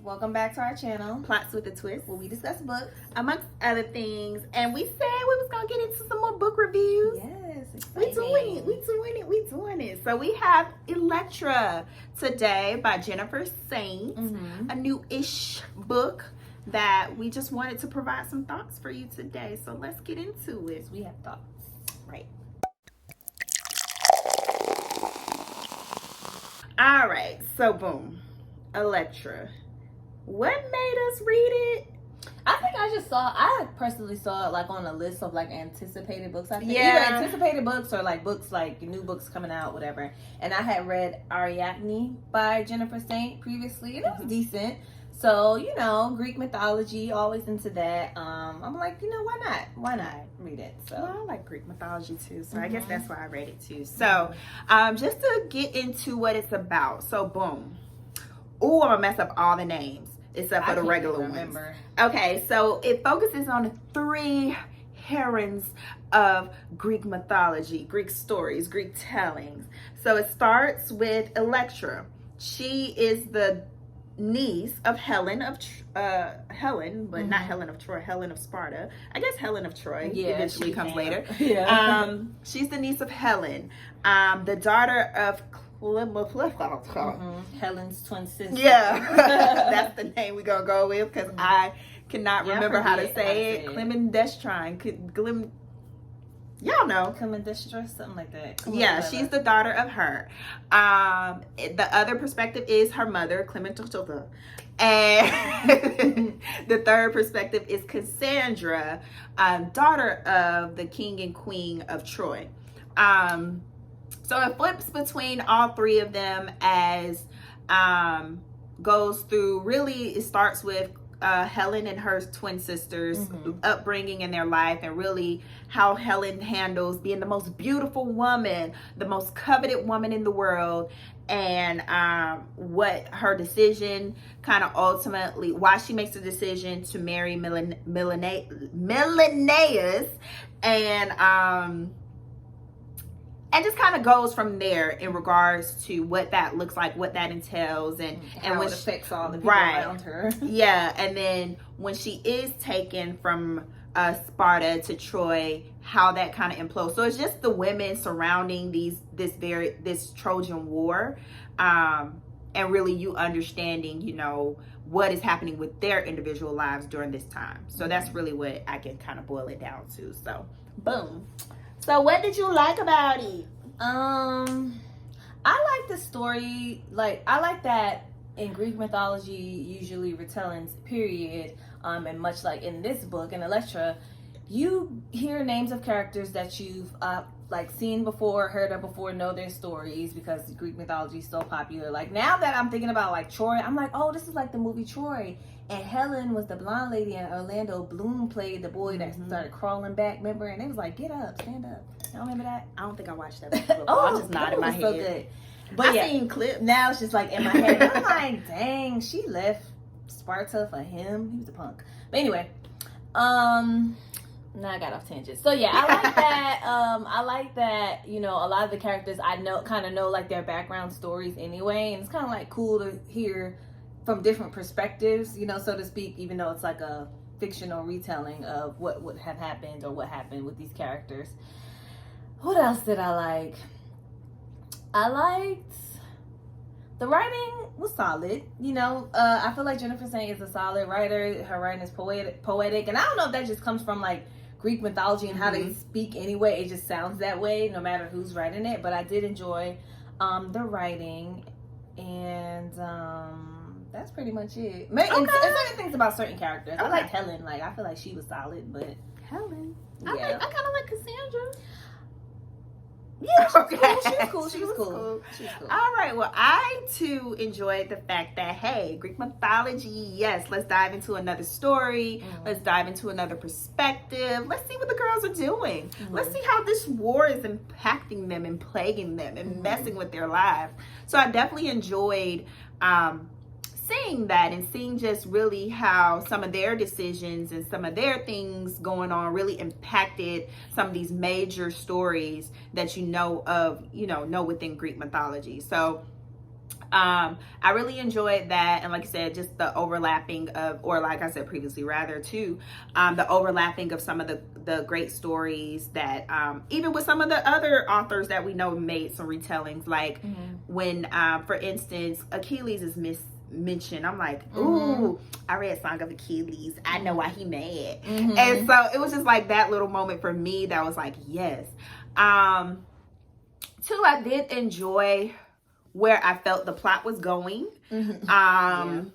Welcome back to our channel, Plots with a Twist, where we discuss books, amongst other things. And we said we was gonna get into some more book reviews. Yes, We doing it. So we have Elektra today by Jennifer Saint, a new-ish book that we just wanted to provide some thoughts for you today. So let's get into it. We have thoughts. Right. All right. So boom, Elektra. What made us read it? I think I personally saw it like on a list of like anticipated books. I think Yeah. either anticipated books or like books, like new books coming out, whatever. And I had read Ariadne by Jennifer Saint previously, and it was decent. So, you know, Greek mythology, always into that. I'm like, you know, why not read it? So Well, I like Greek mythology too, so I guess that's why I read it too. So, just to get into what it's about. So, boom. Ooh, I'm gonna mess up all the names except for the regular ones. Okay, so it focuses on the three heroines of Greek mythology, Greek stories, Greek tellings. So it starts with Elektra. She is the niece of Helen, but not Helen of Troy, Helen of Sparta. I guess Helen of Troy eventually comes later. Yeah. She's the niece of Helen, the daughter of Helen's twin sister. Yeah, that's the name we're gonna go with because I cannot remember how to say it. Clemendestrine. Y'all know. Clemendestra, something like that. Yeah, she's the daughter of her. The other perspective is her mother, Clementilda. And the third perspective is Cassandra, daughter of the king and queen of Troy. So it flips between all three of them as goes through, really it starts with Helen and her twin sisters upbringing in their life, and really how Helen handles being the most beautiful woman, the most coveted woman in the world, and what her decision kind of ultimately, why she makes the decision to marry Menelaus, and just kind of goes from there in regards to what that looks like, what that entails, and how when it affects all the people around her. Yeah, and then when she is taken from Sparta to Troy, how that kind of implodes. So it's just the women surrounding this Trojan War, and really you understanding, you know, what is happening with their individual lives during this time. So that's really what I can kind of boil it down to. So, boom. So what did you like about it? I like the story. Like, I like that in Greek mythology, usually retellings, period, and much like in this book, in Elektra, you hear names of characters that you've like seen before, heard of before, know their stories, because Greek mythology is so popular. Like, now that I'm thinking about like Troy, I'm like, oh, this is like the movie Troy. And Helen was the blonde lady, and Orlando Bloom played the boy that started crawling back, remember? And it was like, get up, stand up. Y'all remember that? I don't think I watched that before. Oh, I just nodded my head. So good. But I seen clips. Now it's just like in my head. I'm like, dang, she left Sparta for him. He was a punk. But anyway, now I got off tangent. So yeah, I like that. I like that, you know, a lot of the characters I kind of know like their background stories anyway, and it's kind of like cool to hear from different perspectives, you know, so to speak, even though it's like a fictional retelling of what would have happened or what happened with these characters. What else did I like? I liked the writing was solid. You know, I feel like Jennifer Saint is a solid writer. Her writing is poetic, and I don't know if that just comes from like Greek mythology and how they speak anyway. It just sounds that way no matter who's writing it. But I did enjoy the writing, and that's pretty much it. And certain things about certain characters. I like Helen. Like, I feel like she was solid, but Helen. Yeah. I kind of like Cassandra. Yeah, Okay. She was cool. All right. Well, I too enjoyed the fact that, hey, Greek mythology, yes, let's dive into another story. Let's dive into another perspective. Let's see what the girls are doing. Let's see how this war is impacting them and plaguing them and messing with their lives. So I definitely enjoyed seeing that, and seeing just really how some of their decisions and some of their things going on really impacted some of these major stories that you know within Greek mythology. So I really enjoyed that, and like I said, just the overlapping of, or like I said previously, rather too, the overlapping of some of the great stories that, even with some of the other authors that we know made some retellings, like when, for instance, Achilles is mentioned. I'm like, ooh, I read Song of Achilles. I know why he mad, and so it was just like that little moment for me that was like, yes. Two, I did enjoy where I felt the plot was going. I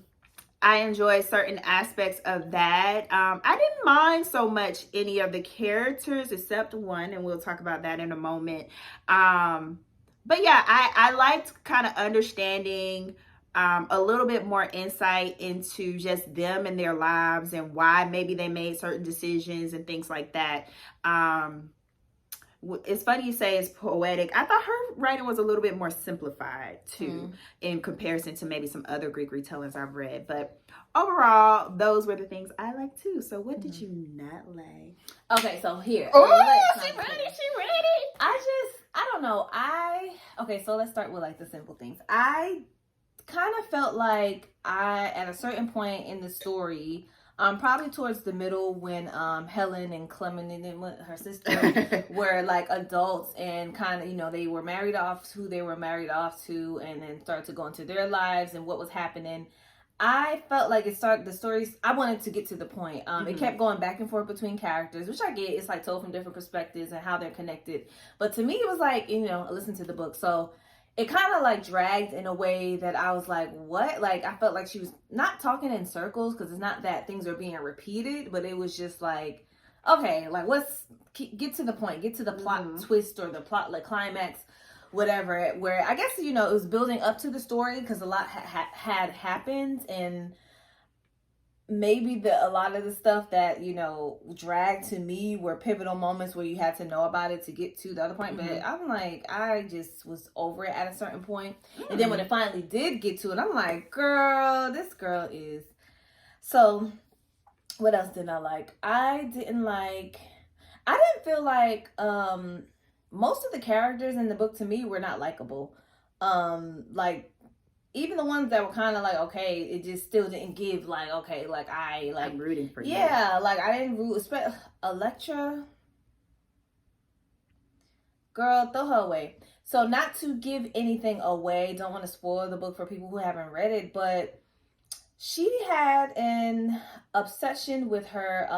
enjoyed certain aspects of that. I didn't mind so much any of the characters except one, and we'll talk about that in a moment. But yeah, I liked kind of understanding a little bit more insight into just them and their lives and why maybe they made certain decisions and things like that. It's funny you say it's poetic. I thought her writing was a little bit more simplified too, in comparison to maybe some other Greek retellings I've read. But overall, those were the things I liked too. So what did you not like? Okay, so here. Oh, she ready. I don't know. Okay, so let's start with like the simple things. I kind of felt like at a certain point in the story, probably towards the middle when Helen and Clement and her sister were like adults and kind of, they were married off to who they were married off to, and then started to go into their lives and what was happening. I felt like the stories, I wanted to get to the point. It kept going back and forth between characters, which I get. It's like told from different perspectives and how they're connected. But to me, it was like, listen to the book. So it kind of like dragged in a way that I was like, what? Like, I felt like she was not talking in circles, because it's not that things are being repeated, but it was just like, okay, like get to the point, get to the plot twist or the plot like climax, whatever, where I guess, it was building up to the story because a lot had happened, and maybe a lot of the stuff that, dragged to me were pivotal moments where you had to know about it to get to the other point. But I'm like, I just was over it at a certain point. And then when it finally did get to it, I'm like, girl, this girl is. So what else did I like? I didn't feel like most of the characters in the book to me were not likable. Like, even the ones that were kind of like, okay, it just still didn't give like, okay, like I'm rooting for you. Yeah, like I didn't root, especially Elektra. Girl, throw her away. So not to give anything away, don't want to spoil the book for people who haven't read it, but she had an obsession with her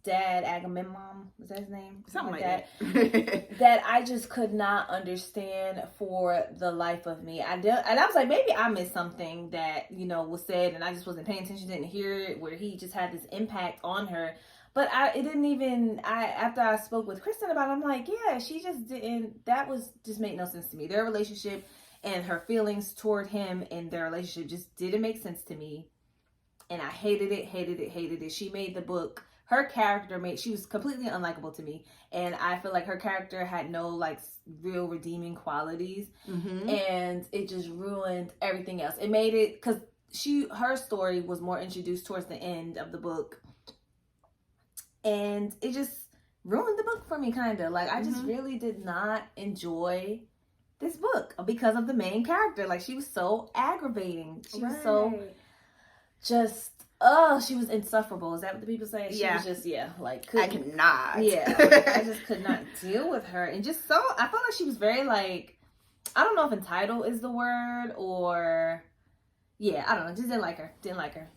dad, Agamemnon, was that his name? Something like that. That I just could not understand for the life of me. And I was like, maybe I missed something that, was said, and I just wasn't paying attention, didn't hear it, where he just had this impact on her. But after I spoke with Kristen about it, I'm like, yeah, she just didn't, just made no sense to me. Their relationship and her feelings toward him and their relationship just didn't make sense to me. And I hated it. She made the book, her character she was completely unlikable to me. And I feel like her character had no like real redeeming qualities. And it just ruined everything else. It made it, because her story was more introduced towards the end of the book. And it just ruined the book for me, kind of. Like, I just really did not enjoy this book because of the main character. Like, she was so aggravating. She was so she was insufferable. Is that what the people say? She was just, I cannot. Yeah, I just could not deal with her. And just I felt like she was very like, I don't know if entitled is the word, or I don't know. Just didn't like her.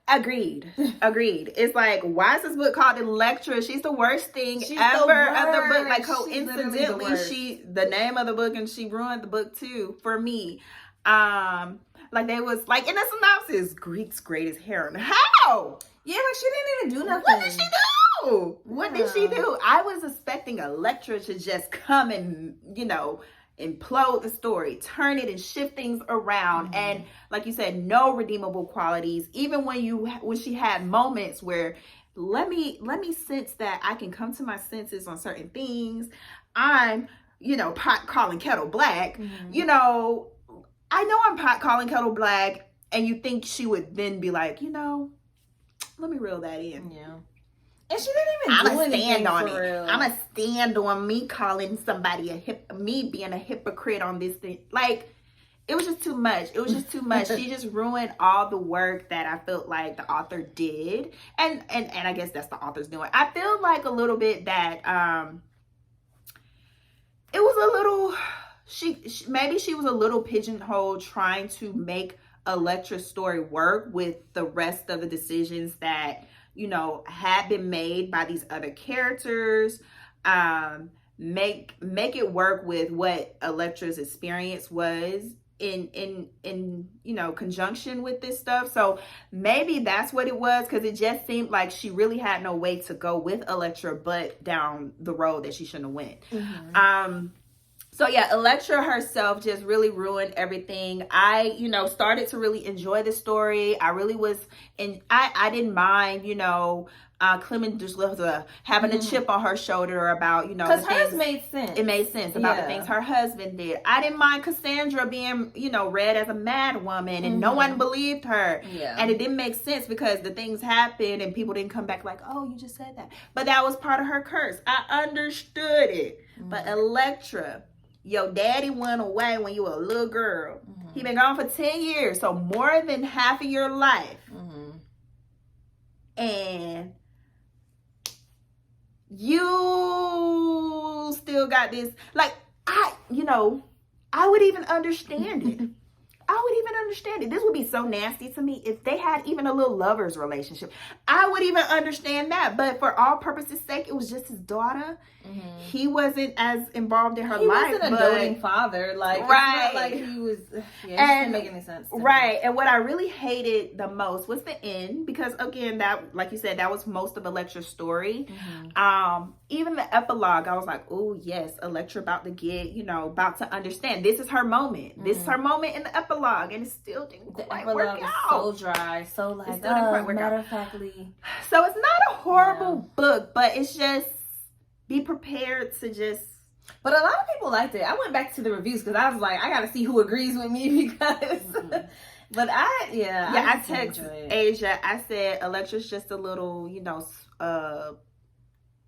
Agreed. It's like, why is this book called Elektra? She's the worst thing ever of the book. Like, coincidentally, the name of the book, and she ruined the book too for me. Like, they was like in the synopsis, Greek's greatest heroine. How? Yeah, like she didn't even do nothing. What did she do? I was expecting Elektra to just come and, implode the story, turn it and shift things around. And like you said, no redeemable qualities. Even when she had moments where let me sense that I can come to my senses on certain things. I'm, pot calling kettle black. I know I'm pot calling kettle black, and you think she would then be like, let me reel that in. Yeah. And she didn't even do anything for real. I'm going to stand on me calling somebody me being a hypocrite on this thing. Like, it was just too much. It was just too much. She just ruined all the work that I felt like the author did. And I guess that's the author's doing. I feel like a little bit that it was a little, maybe she was a little pigeonholed trying to make Elektra's story work with the rest of the decisions that, you know, had been made by these other characters. Make it work with what Elektra's experience was in you know, conjunction with this stuff. So maybe that's what it was, because it just seemed like she really had no way to go with Elektra but down the road that she shouldn't have went. So yeah, Elektra herself just really ruined everything. I, you know, started to really enjoy the story. I really was, and I didn't mind, you know, Clement just having a chip on her shoulder about, you know, because hers made sense. It made sense about the things her husband did. I didn't mind Cassandra being, you know, read as a mad woman, and no one believed her. And it didn't make sense because the things happened and people didn't come back like, oh, you just said that. But that was part of her curse. I understood it. But Elektra, your daddy went away when you were a little girl. He been gone for 10 years, so more than half of your life. And you still got this, like, I would even understand it. I would even understand it. This would be so nasty to me if they had even a little lover's relationship. I would even understand that. But for all purposes' sake, it was just his daughter. He wasn't as involved in her life. He wasn't a doting father. Like, it's not like he was. Yeah, it didn't make any sense to me. And what I really hated the most was the end, because again, that, like you said, that was most of Elektra's story. Even the epilogue, I was like, oh yes, Elektra about to get, you know, about to understand. This is her moment. This is her moment in the epilogue, and it still didn't quite work out. So dry, so like matter of factly. So it's not a horrible book, but it's just, be prepared to just. But a lot of people liked it. I went back to the reviews because I was like, I gotta see who agrees with me, because. But I texted Asia. I said Elektra's just a little, you know,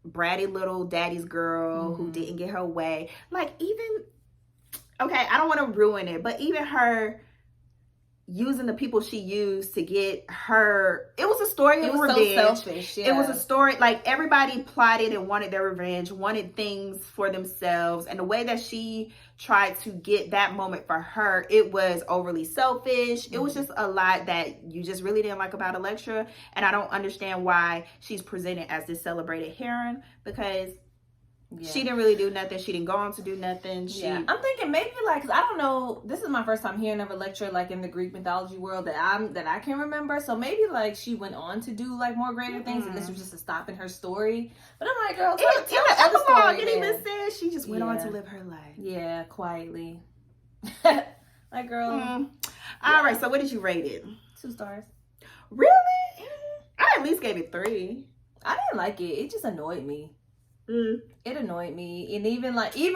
bratty little daddy's girl who didn't get her way. Like, even, okay, I don't want to ruin it, but even her using the people she used to get her, it was a story of revenge. It was so selfish. It was a story, like, everybody plotted and wanted their revenge, wanted things for themselves, and the way that she tried to get that moment for her, it was overly selfish. It was just a lot that you just really didn't like about Elektra, and I don't understand why she's presented as this celebrated heroine, because she didn't really do nothing. She didn't go on to do nothing. I'm thinking maybe, like, 'cause I don't know, this is my first time hearing of Elektra, like, in the Greek mythology world that I can remember. So maybe, like, she went on to do, like, more greater things, and this was just a stop in her story. But I'm like, girl, tell the other story. It even says she just went on to live her life. Yeah, quietly. Like, girl. All right, so what did you rate it? 2 stars. Really? I at least gave it 3. I didn't like it. It just annoyed me. It annoyed me. And even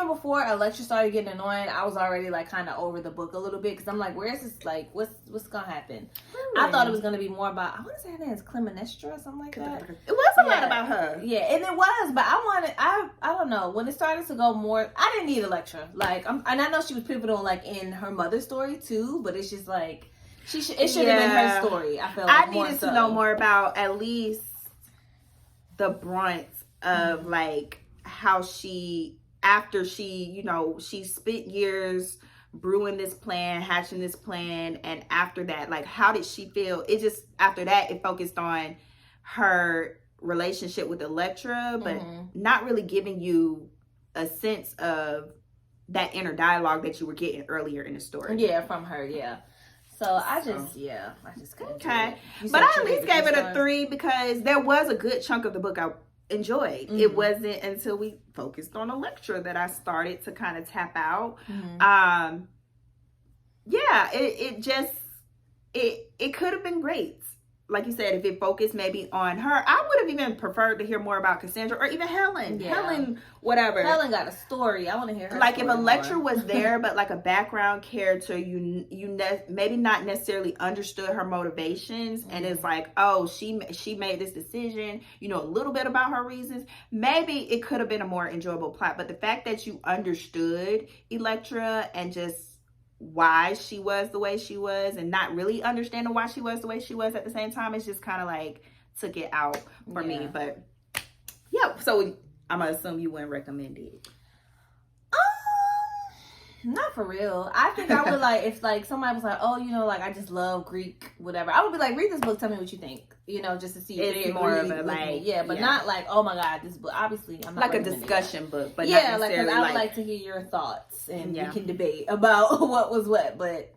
before Elektra started getting annoying, I was already, like, kind of over the book a little bit, because I'm like, where's this, like, what's gonna happen? Really? I thought it was gonna be more about, I want to say her name is Clemenestra or something like that. It was a lot about her. Yeah, and it was, but I don't know, when it started to go more, I didn't need Elektra. Like, and I know she was pivotal, like, in her mother's story too, but it's just like, it should have been her story. I feel like I needed to know more about at least the brunt of like how she, after she, you know, she spent years brewing this plan, hatching this plan, and after that, like, how did she feel? It just, after that, it focused on her relationship with Elektra, but not really giving you a sense of that inner dialogue that you were getting earlier in the story. Yeah, from her, So I just couldn't. Okay, but I at least gave it a 3 because there was a good chunk of the book I enjoyed. It wasn't until we focused on Elektra that I started to kind of tap out. It could have been great. Like you said, if it focused maybe on her, I would have even preferred to hear more about Cassandra or even Helen. Helen, whatever. Helen got a story. I want to hear her. Like, if Elektra was there, but like a background character, you maybe not necessarily understood her motivations, and it's like, oh, she made this decision. You know a little bit about her reasons. Maybe it could have been a more enjoyable plot. But the fact that you understood Elektra and just why she was the way she was and not really understanding why she was the way she was at the same time. It's just kind of like took it out for me. But yeah, so I'm gonna assume you wouldn't recommend it. Not for real. I think I would like, if like somebody was like, oh, you know, like I just love Greek, whatever. I would be like, read this book, tell me what you think. You know, just to see if it's more of a like, but not like, oh my god, this book. Obviously, I'm not like a discussion book, but yeah, not like necessarily I would like to hear your thoughts and we can debate about what was what. But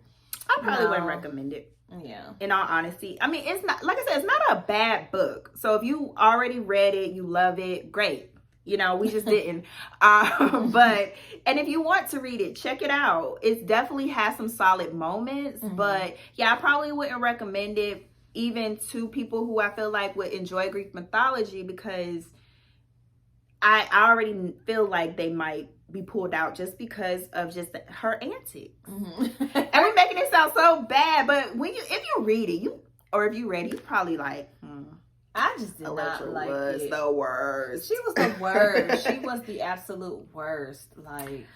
I probably wouldn't recommend it. Yeah. In all honesty, I mean, it's not, like I said, it's not a bad book. So if you already read it, you love it, great. You know, we just didn't. But, and if you want to read it, check it out. It definitely has some solid moments. But yeah, I probably wouldn't recommend it even to people who I feel like would enjoy Greek mythology, because I already feel like they might be pulled out just because of just her antics. And we're making it sound so bad, but when if you read it, if you read it, you probably like, I just did Elektra not like was it. The worst. She was the worst. She was the absolute worst. Like,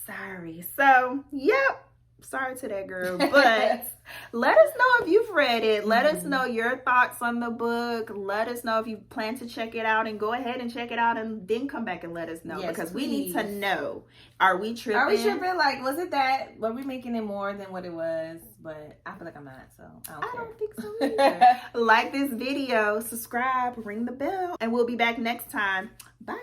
sorry. So, yep. Sorry to that girl. But let us know if you've read it. Let us know your thoughts on the book. Let us know if you plan to check it out, and go ahead and check it out and then come back and let us know. Yes, because we need to know. Are we tripping? Are we tripping? Like, was it that? Were we making it more than what it was? But I feel like I'm not, so I don't think so either. Like this video, subscribe, ring the bell, and we'll be back next time. Bye.